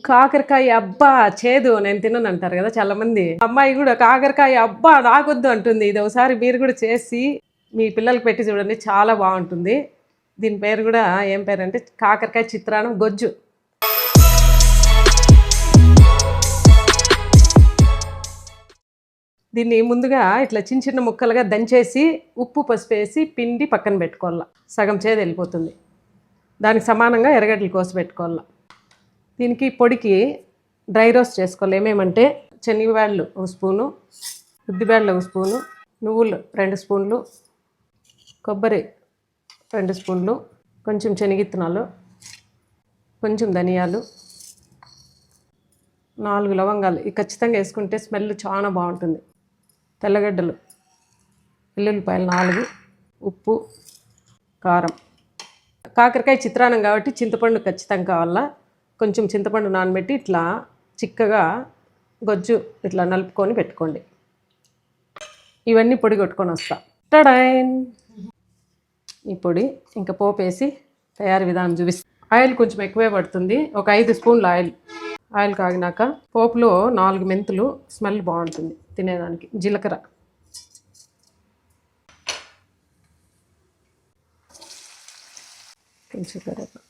కాకరకాయ అబ్బా చేదు నేను తినను అంటారు కదా చాలా మంది. అమ్మాయి కూడా కాకరకాయ అబ్బా నాకొద్దు అంటుంది. ఇది ఒకసారి మీరు కూడా చేసి మీ పిల్లలకి పెట్టి చూడండి, చాలా బాగుంటుంది. దీని పేరు కూడా ఏం పేరు అంటే కాకరకాయ చిత్రాన్నం గొజ్జు. దీన్ని ముందుగా ఇట్లా చిన్న చిన్న ముక్కలుగా దంచేసి ఉప్పు పసుపు వేసి పిండి పక్కన పెట్టుకోవాల. సగం చేదు వెళ్ళిపోతుంది. దానికి సమానంగా ఎర్రగడ్డలు కోసి పెట్టుకోవాల. దీనికి పొడికి డ్రై రోస్ట్ చేసుకోవాలి. ఏమేమంటే శనగబ్యాళ్ళు 1 స్పూను, ఉద్దిబ్యాళ్ళు 1 స్పూను, నువ్వులు 2 స్పూన్లు, కొబ్బరి 2 స్పూన్లు, కొంచెం శనగిత్తనాలు, కొంచెం ధనియాలు, 4 లవంగాలు. ఇవి ఖచ్చితంగా వేసుకుంటే స్మెల్ చాలా బాగుంటుంది. తెల్లగడ్డలు, వెల్లుల్లిపాయలు 4, ఉప్పు, కారం. కాకరకాయ చిత్రాన్నం కాబట్టి చింతపండు ఖచ్చితంగా కావాలా. కొంచెం చింతపండు నానబెట్టి ఇట్లా చిక్కగా గొజ్జు ఇట్లా నలుపుకొని పెట్టుకోండి. ఇవన్నీ పొడి కొట్టుకొని వస్తా. టడైన్ ఈ పొడి ఇంకా పోపు వేసి తయారీ విధానం చూపిస్తా. ఆయిల్ కొంచెం ఎక్కువే పడుతుంది. ఒక 5 స్పూన్లు ఆయిల్ కాగినాక పోపులో 4 మెంతులు, స్మెల్ బాగుంటుంది తినేదానికి. జీలకర్ర, కొంచెం కరివేపాకు,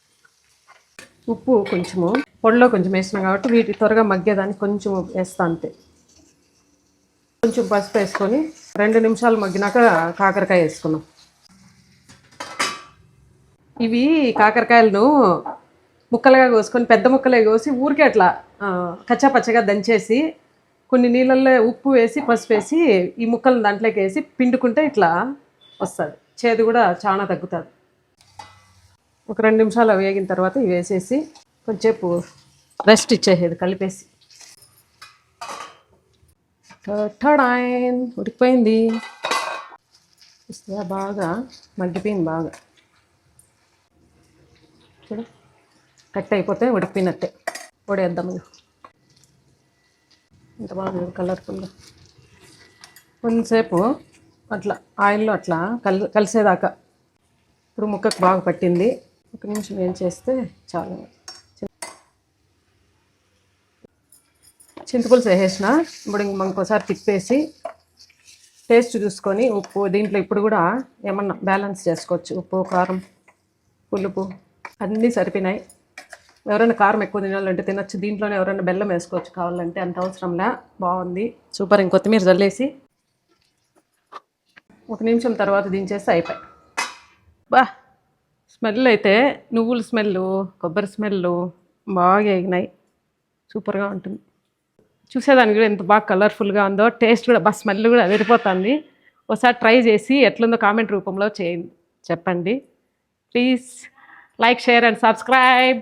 ఉప్పు కొంచెము పొడిలో కొంచెం వేసినా కాబట్టి వీటి త్వరగా మగ్గేదానికి కొంచెం వేస్తా అంతే. కొంచెం పసుపు వేసుకొని 2 నిమిషాలు మగ్గినాక కాకరకాయ వేసుకున్నాం. ఇవి కాకరకాయలను ముక్కలుగా కోసుకొని పెద్ద ముక్కలే కోసి ఊరికే అట్లా కచ్చా పచ్చగా దంచేసి కొన్ని నీళ్ళల్లో ఉప్పు వేసి పసుపు వేసి ఈ ముక్కలను దాంట్లోకి వేసి పిండుకుంటే ఇట్లా వస్తుంది. చేదు కూడా చాలా తగ్గుతుంది. ఒక 2 నిమిషాలు వేగిన తర్వాత ఇవి వేసేసి కొంచెంసేపు రెస్ట్ ఇచ్చేసేది కలిపేసి. టడాయిన్ ఉడికిపోయింది. బాగా మగ్గిపోయింది. బాగా చూడ కట్ అయిపోతే ఉడికిపోయినట్టే. ఉడేద్దాం. ఇంత బాగా కలర్ఫుల్గా కొంచెంసేపు అట్లా ఆయిల్లో అట్లా కలిసేదాకా. ఇప్పుడు ముక్కకు బాగా పట్టింది. 1 నిమిషం ఏం చేస్తే చాలు. చింతపులుసు వేసేసిన. ఇప్పుడు ఇంకొకసారి తిప్పేసి టేస్ట్ చూసుకొని ఉప్పు దీంట్లో ఇప్పుడు కూడా ఏమన్నా బ్యాలెన్స్ చేసుకోవచ్చు. ఉప్పు, కారం, పులుపు అన్నీ సరిపోయినాయి. ఎవరైనా కారం ఎక్కువ తినాలంటే తినచ్చు. దీంట్లోనే ఎవరైనా బెల్లం వేసుకోవచ్చు కావాలంటే, అంత అవసరంలా. బాగుంది, సూపర్. ఇంకొత్తిమీర చల్లేసి 1 నిమిషం తర్వాత దించేస్తే అయిపోయి. బా స్మెల్ అయితే నువ్వుల స్మెల్, కొబ్బరి స్మెల్ బాగా ఎగినాయి. సూపర్గా ఉంటుంది. చూసేదానికి కూడా ఎంత బాగా కలర్ఫుల్గా ఉందో. టేస్ట్ కూడా బాగా, స్మెల్ కూడా వెళ్ళిపోతుంది. ఒకసారి ట్రై చేసి ఎట్లుందో కామెంట్ రూపంలో చెప్పండి. Please like, share and subscribe.